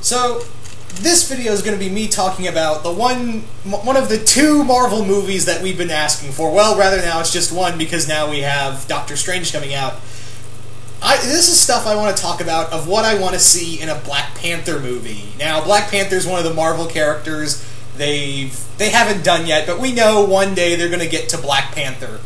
So, this video is going to be me talking about the one of the two Marvel movies that we've been asking for. Well, rather now it's just one because now we have Doctor Strange coming out. This is stuff I want to talk about of what I want to see in a Black Panther movie. Now, Black Panther is one of the Marvel characters they haven't done yet, but we know one day they're going to get to Black Panther.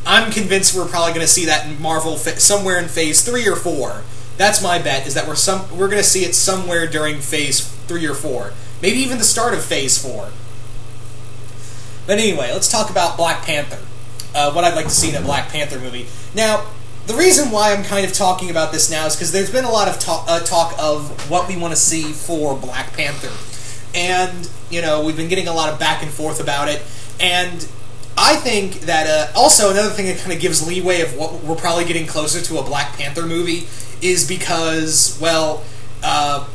I'm convinced we're probably going to see that in Marvel somewhere in Phase 3 or 4. That's my bet, is that we're going to see it somewhere during Phase 3 or 4. Maybe even the start of Phase 4. But anyway, let's talk about Black Panther. What I'd like to see in a Black Panther movie. Now, the reason why I'm kind of talking about this now is because there's been a lot of talk of what we want to see for Black Panther. And, you know, we've been getting a lot of back and forth about it. And I think that, also another thing that kind of gives leeway of what we're probably getting closer to a Black Panther movie is because, well,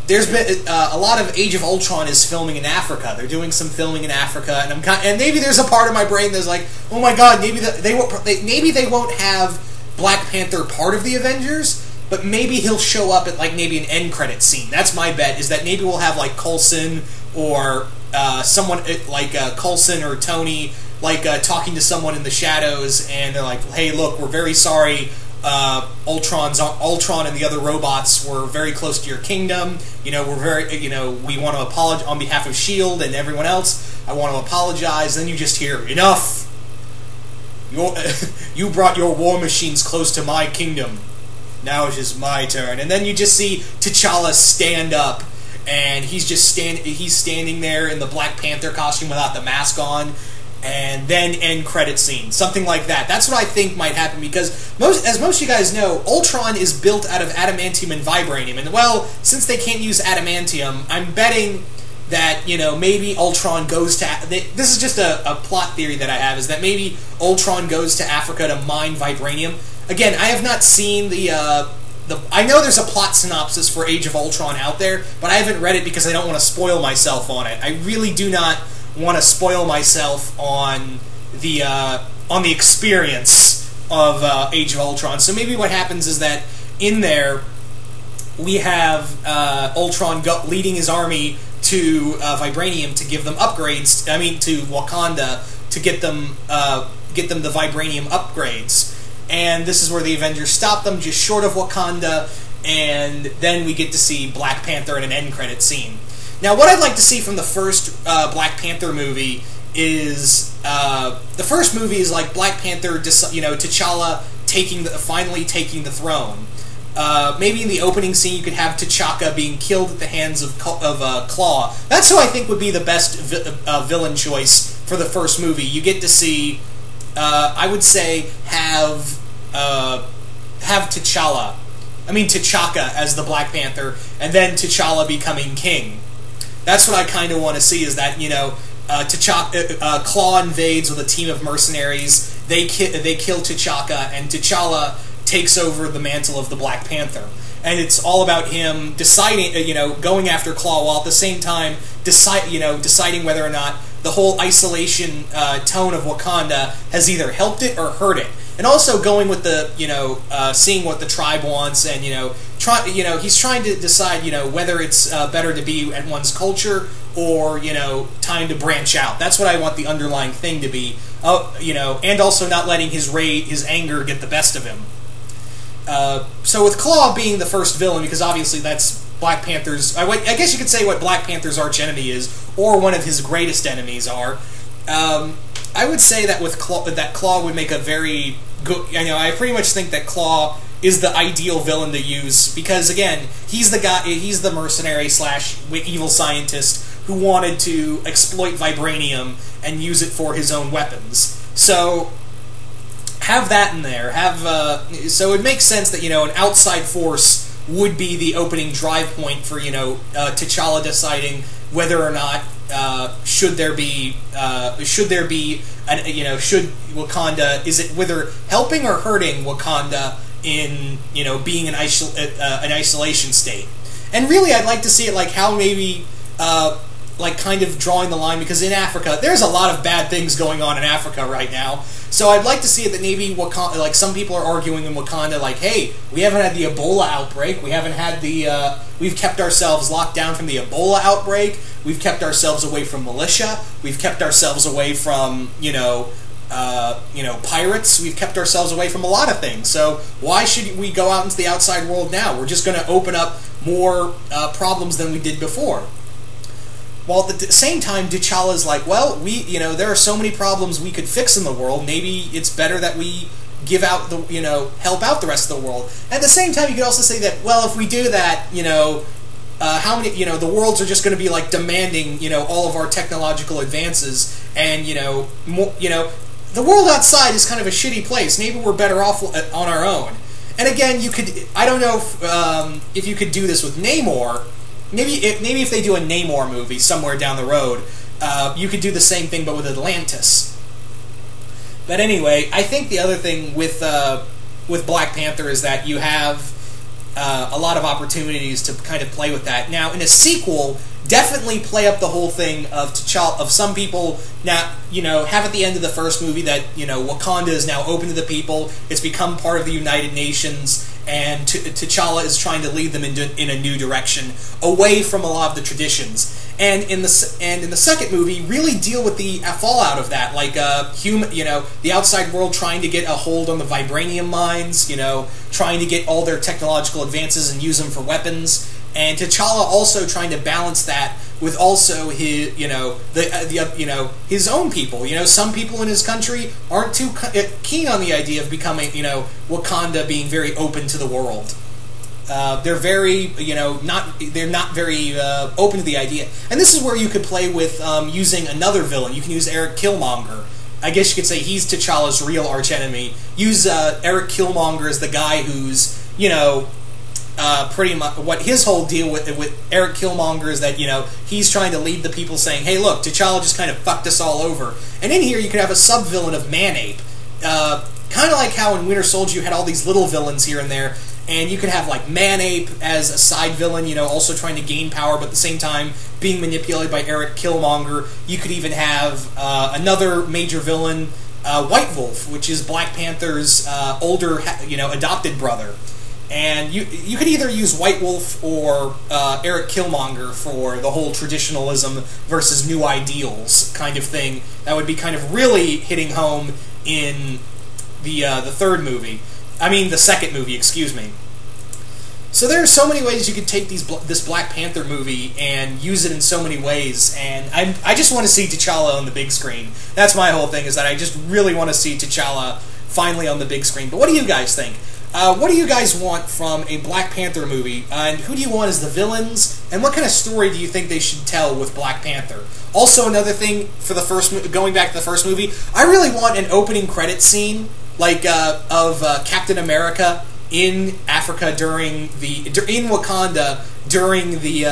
there's been a lot of Age of Ultron is filming in Africa. They're doing some filming in Africa, and and maybe there's a part of my brain that's like, oh my god, maybe they won't have Black Panther part of the Avengers, but maybe he'll show up at like maybe an end credit scene. That's my bet, is that maybe we'll have like Coulson or someone like Coulson or Tony like talking to someone in the shadows, and they're like, hey, look, we're very sorry. Ultron and the other robots were very close to your kingdom. You know, we want to apologize on behalf of S.H.I.E.L.D. and everyone else. I want to apologize. Then you just hear, enough! You brought your war machines close to my kingdom. Now it's just my turn. And then you just see T'Challa stand up, and he's standing there in the Black Panther costume without the mask on. And then end credit scene, something like that. That's what I think might happen, because as most of you guys know, Ultron is built out of adamantium and vibranium, and well, since they can't use adamantium, I'm betting that, you know, maybe Ultron goes to... This is just a plot theory that I have, is that maybe Ultron goes to Africa to mine vibranium. Again, I have not seen I know there's a plot synopsis for Age of Ultron out there, but I haven't read it because I don't want to spoil myself on it. I really do not want to spoil myself on the experience of Age of Ultron. So maybe what happens is that in there we have Ultron leading his army to vibranium to give them upgrades. I mean, to Wakanda to get them the vibranium upgrades. And this is where the Avengers stop them, just short of Wakanda, and then we get to see Black Panther in an end credit scene. Now, what I'd like to see from the first Black Panther movie is the first movie is like Black Panther, T'Challa finally taking the throne. Maybe in the opening scene you could have T'Chaka being killed at the hands of Claw. That's who I think would be the best villain choice for the first movie. You get to see, I would say, have T'Chaka as the Black Panther, and then T'Challa becoming king. That's what I kind of want to see, is that, you know, Claw invades with a team of mercenaries, they kill T'Chaka, and T'Challa takes over the mantle of the Black Panther. And it's all about him deciding, going after Claw, while at the same time deciding whether or not the whole isolation tone of Wakanda has either helped it or hurt it. And also going with the, seeing what the tribe wants, and, he's trying to decide, whether it's better to be at one's culture or, time to branch out. That's what I want the underlying thing to be. And also not letting his anger get the best of him. So with Claw being the first villain, because obviously that's Black Panther's... I guess you could say what Black Panther's archenemy is, or one of his greatest enemies are. I would say that with Claw would make a very good... I pretty much think that Claw is the ideal villain to use, because, again, he's the mercenary / evil scientist who wanted to exploit vibranium and use it for his own weapons. So have that in there. So it makes sense that, an outside force would be the opening drive point for, T'Challa deciding whether or not should Wakanda, is it whether helping or hurting Wakanda in, being an isolation state. And really, I'd like to see it like how maybe kind of drawing the line, because in Africa there's a lot of bad things going on in Africa right now. So I'd like to see it that maybe Wakanda, like some people are arguing in Wakanda, like, hey, we haven't had the Ebola outbreak, we haven't had the, we've kept ourselves locked down from the Ebola outbreak, we've kept ourselves away from militia, we've kept ourselves away from, pirates, we've kept ourselves away from a lot of things. So why should we go out into the outside world now? We're just going to open up more problems than we did before. While at the same time, T'Challa's like, well, there are so many problems we could fix in the world. Maybe it's better that we give out the, help out the rest of the world. At the same time, you could also say that, well, if we do that, how many, the worlds are just going to be like demanding, all of our technological advances, and the world outside is kind of a shitty place. Maybe we're better off on our own. And again, I don't know if you could do this with Namor. Maybe if they do a Namor movie somewhere down the road, you could do the same thing but with Atlantis. But anyway, I think the other thing with Black Panther is that you have a lot of opportunities to kind of play with that. Now, in a sequel, definitely play up the whole thing of T'Challa, of some people now, have at the end of the first movie that, Wakanda is now open to the people, it's become part of the United Nations, and T'Challa is trying to lead them in a new direction, away from a lot of the traditions. And in the second movie, really deal with the fallout of that, like the outside world trying to get a hold on the vibranium mines, trying to get all their technological advances and use them for weapons, and T'Challa also trying to balance that with also his, his own people. Some people in his country aren't too keen on the idea of becoming, Wakanda being very open to the world. They're very, they're not very open to the idea. And this is where you could play with using another villain. You can use Eric Killmonger. I guess you could say he's T'Challa's real archenemy. Use Eric Killmonger as the guy who's, pretty much what his whole deal with Eric Killmonger is that, he's trying to lead the people saying, hey, look, T'Challa just kind of fucked us all over. And in here you could have a sub-villain of Man-Ape. Kind of like how in Winter Soldier you had all these little villains here and there. And you could have, like, Man-Ape as a side villain, also trying to gain power, but at the same time being manipulated by Eric Killmonger. You could even have another major villain, White Wolf, which is Black Panther's older, adopted brother. And you could either use White Wolf or Eric Killmonger for the whole traditionalism versus new ideals kind of thing. That would be kind of really hitting home in the third movie. I mean, the second movie, excuse me. So there are so many ways you could take this Black Panther movie and use it in so many ways, and I just want to see T'Challa on the big screen. That's my whole thing, is that I just really want to see T'Challa finally on the big screen. But what do you guys think? What do you guys want from a Black Panther movie, and who do you want as the villains, and what kind of story do you think they should tell with Black Panther? Also, another thing for the going back to the first movie, I really want an opening credit scene, like of Captain America in Africa in Wakanda during the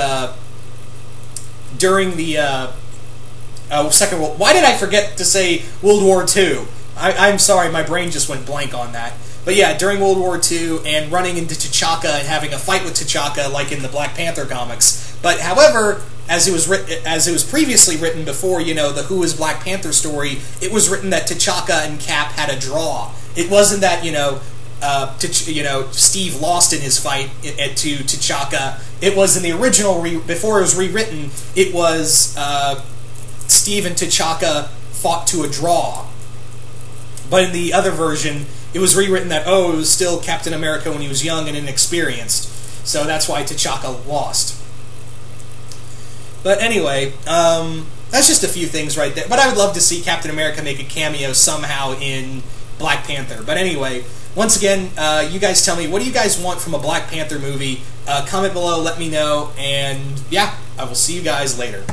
Second World. Why did I forget to say World War II? I'm sorry, my brain just went blank on that. But yeah, during World War II, and running into T'Chaka and having a fight with T'Chaka, like in the Black Panther comics. But however, as it was previously written before, the Who is Black Panther story, it was written that T'Chaka and Cap had a draw. It wasn't that Steve lost in his fight to T'Chaka. It was in the original before it was rewritten. It was Steve and T'Chaka fought to a draw. But in the other version, it was rewritten that, it was still Captain America when he was young and inexperienced. So that's why T'Chaka lost. But anyway, that's just a few things right there. But I would love to see Captain America make a cameo somehow in Black Panther. But anyway, once again, you guys tell me, what do you guys want from a Black Panther movie? Comment below, let me know, and yeah, I will see you guys later.